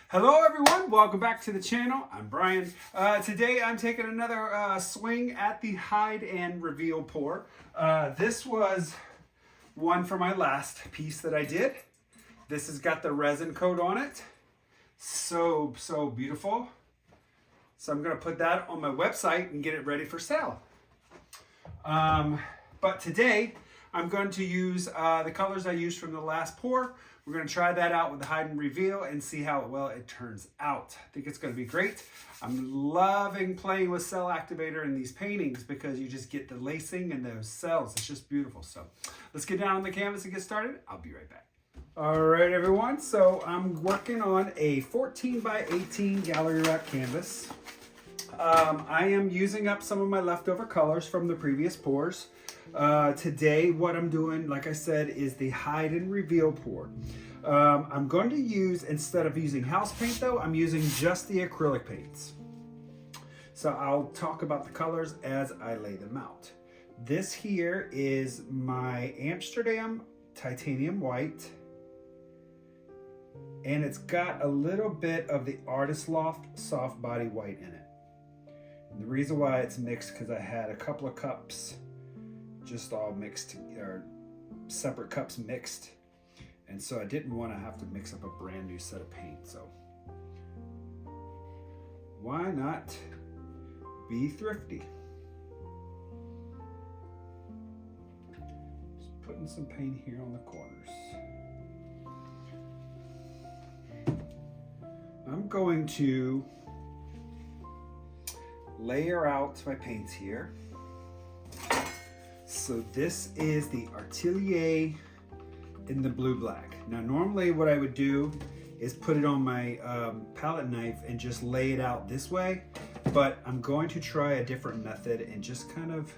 Hello everyone, welcome back to the channel. I'm Brian. Today I'm taking another swing at the hide and reveal pour. This was one for my last piece that I did. This has got the resin coat on it. So beautiful. So I'm gonna put that on my website and get it ready for sale. But today I'm going to use the colors I used from the last pour. We're going to try that out with the hide and reveal and see how well it turns out. I think it's going to be great. I'm loving playing with cell activator in these paintings because you just get the lacing and those cells. It's just beautiful. So let's get down on the canvas and get started. I'll be right back. All right, everyone. So I'm working on a 14 by 18 gallery wrap canvas. I am using up some of my leftover colors from the previous pours. Today, what I'm doing, like I said, is the hide and reveal pour. I'm going to use, instead of using house paint though, I'm using just the acrylic paints. So I'll talk about the colors as I lay them out. This here is my Amsterdam titanium white. And it's got a little bit of the Artist Loft soft body white in it. And the reason why it's mixed, because I had a couple of cups just all mixed, or separate cups mixed, and so I didn't want to have to mix up a brand new set of paint. So why not be thrifty? Just putting some paint here on the corners. I'm going to layer out my paints here. So this is the Artilier in the blue black. Now normally what I would do is put it on my palette knife and just lay it out this way, but I'm going to try a different method and just kind of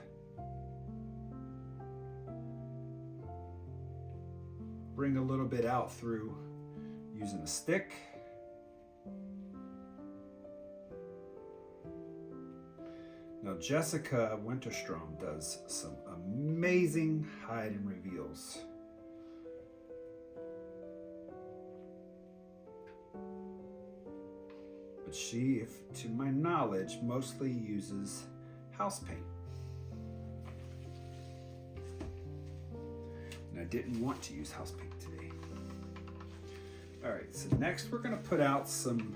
bring a little bit out through using a stick. Now Jessica Winterstrom does some amazing hide and reveals. But she, to my knowledge, mostly uses house paint. And I didn't want to use house paint today. All right, so next we're gonna put out some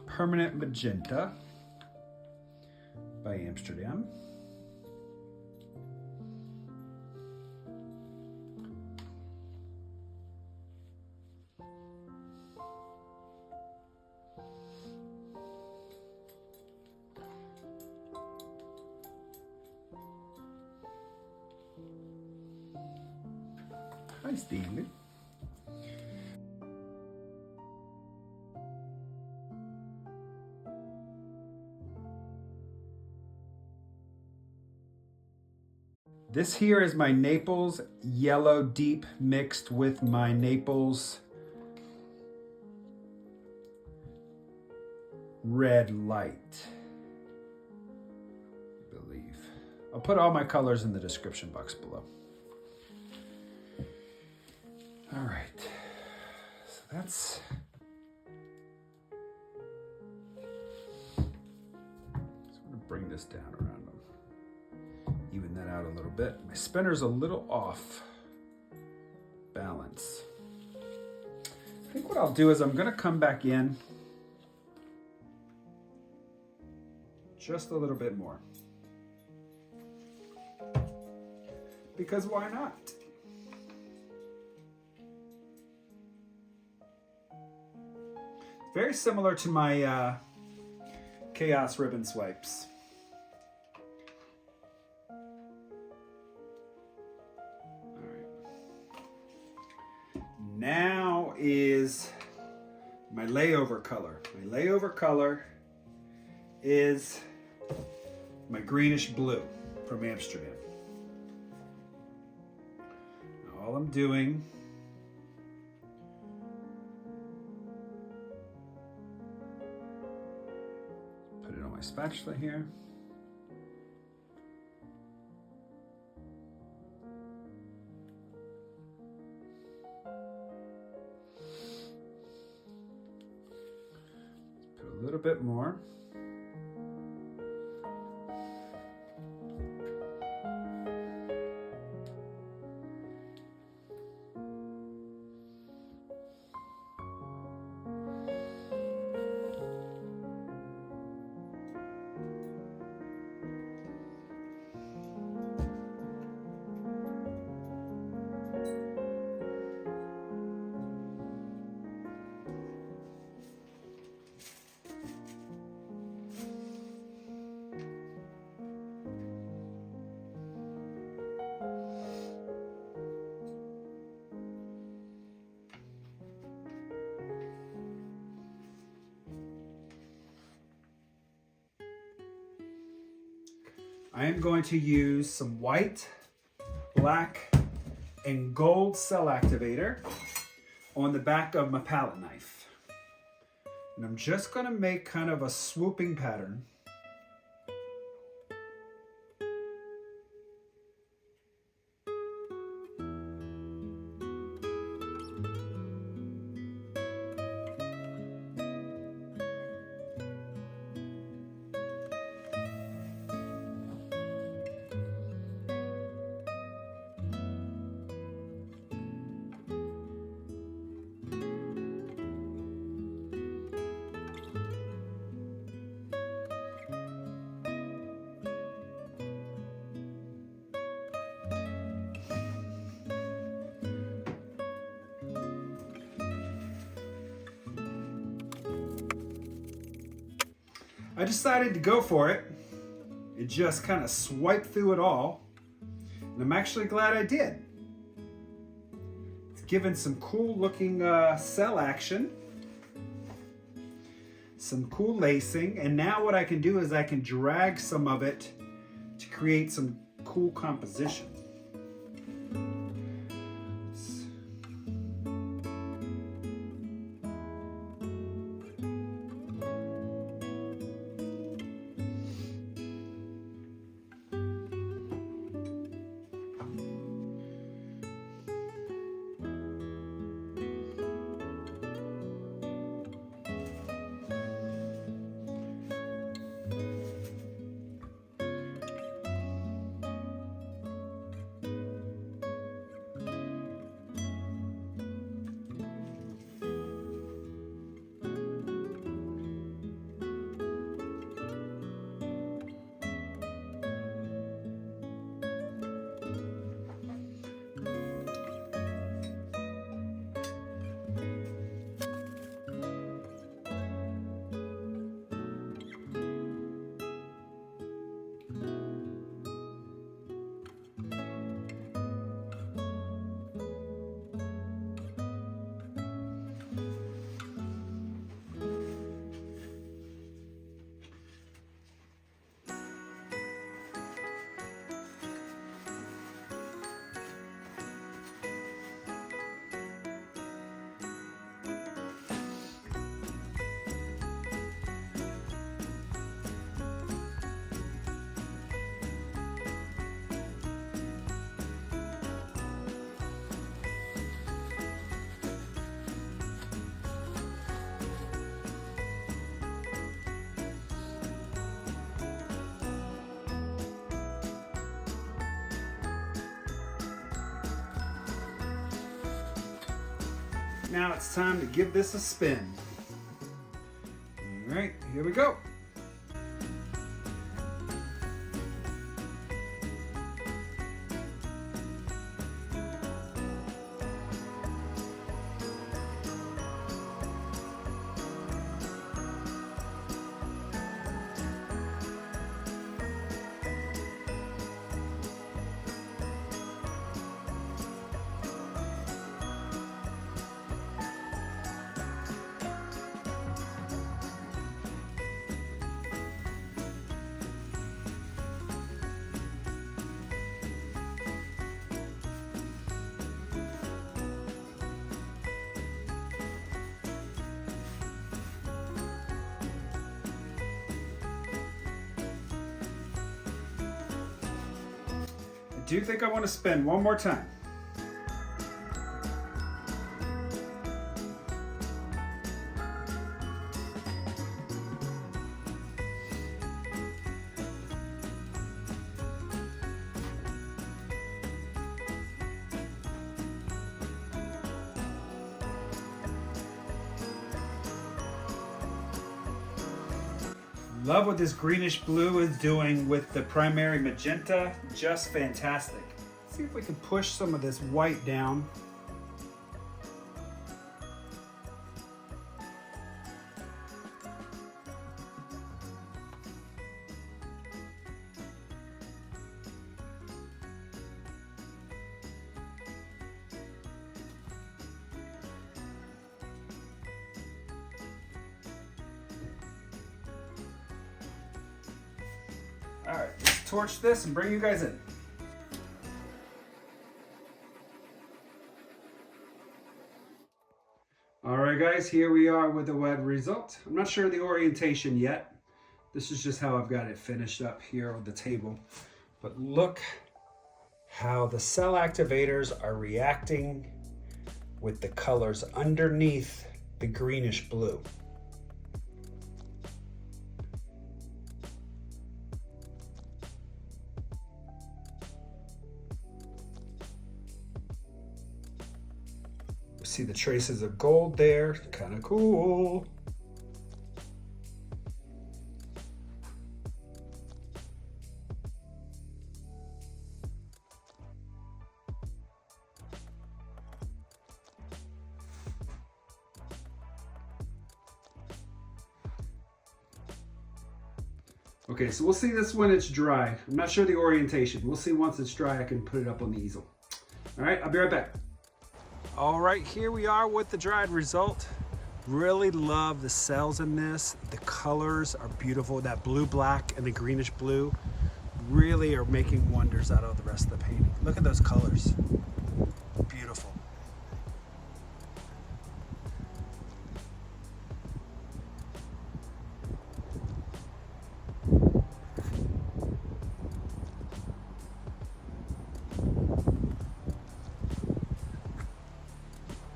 permanent magenta by Amsterdam. Hi, Stanley. This here is my Naples yellow deep mixed with my Naples red light, I believe. I'll put all my colors in the description box below. All right, so that's, I'm gonna bring this down around them. Even that out a little bit. My spinner's a little off balance. I think what I'll do is I'm gonna come back in just a little bit more. Because why not? Very similar to my Chaos ribbon swipes. Now is my layover color. My layover color is my greenish blue from Amsterdam. Now all I'm doing put it on my spatula here. A little bit more. I am going to use some white, black, and gold cell activator on the back of my palette knife. And I'm just going to make kind of a swooping pattern. I decided to go for it and just kind of swipe through it all, and I'm actually glad I did. It's given some cool looking cell action, some cool lacing, and now what I can do is I can drag some of it to create some cool composition. Now it's time to give this a spin. All right, here we go. I do think I want to spin one more time. Love what this greenish blue is doing with the primary magenta. Just fantastic. Let's see if we can push some of this white down. All right, let's torch this and bring you guys in. All right, guys, here we are with the wet result. I'm not sure the orientation yet. This is just how I've got it finished up here on the table. But look how the cell activators are reacting with the colors underneath the greenish blue. See the traces of gold there, kind of cool. Okay, so we'll see this when it's dry. I'm not sure the orientation. We'll see once it's dry, I can put it up on the easel. All right, I'll be right back. All right, here we are with the dried result. Really love the cells in this. The colors are beautiful. That blue black and the greenish blue really are making wonders out of the rest of the painting. Look at those colors. Beautiful.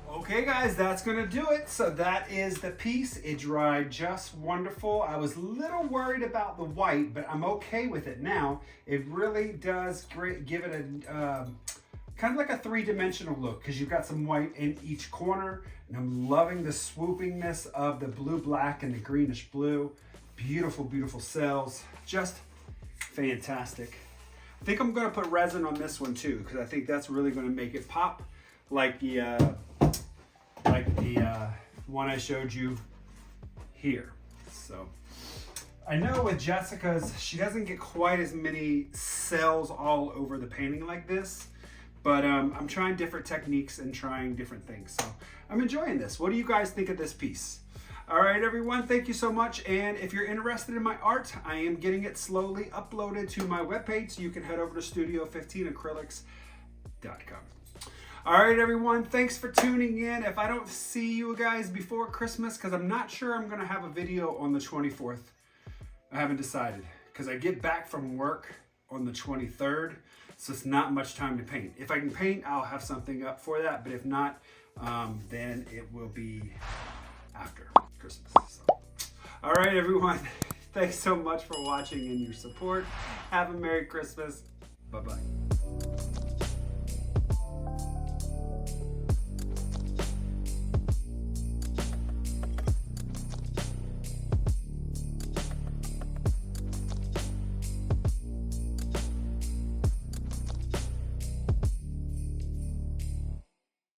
Okay guys, that's gonna do it. So that is the piece. It dried just wonderful. I was a little worried about the white, but I'm okay with it now. It really does give it a kind of like a three-dimensional look because you've got some white in each corner. And I'm loving the swoopingness of the blue black and the greenish blue. Beautiful, beautiful cells. Just fantastic. I think I'm gonna put resin on this one too because I think that's really gonna make it pop like the one I showed you here. So I know with Jessica's, she doesn't get quite as many cells all over the painting like this, but I'm trying different techniques and trying different things. So I'm enjoying this. What do you guys think of this piece? All right, everyone, thank you so much. And if you're interested in my art, I am getting it slowly uploaded to my webpage, so you can head over to studio15acrylics.com. All right, everyone, thanks for tuning in. If I don't see you guys before Christmas, because I'm not sure I'm going to have a video on the 24th. I haven't decided, because I get back from work on the 23rd, so it's not much time to paint. If I can paint, I'll have something up for that, but if not, then it will be after Christmas. So. All right, everyone, thanks so much for watching and your support. Have a Merry Christmas. Bye-bye.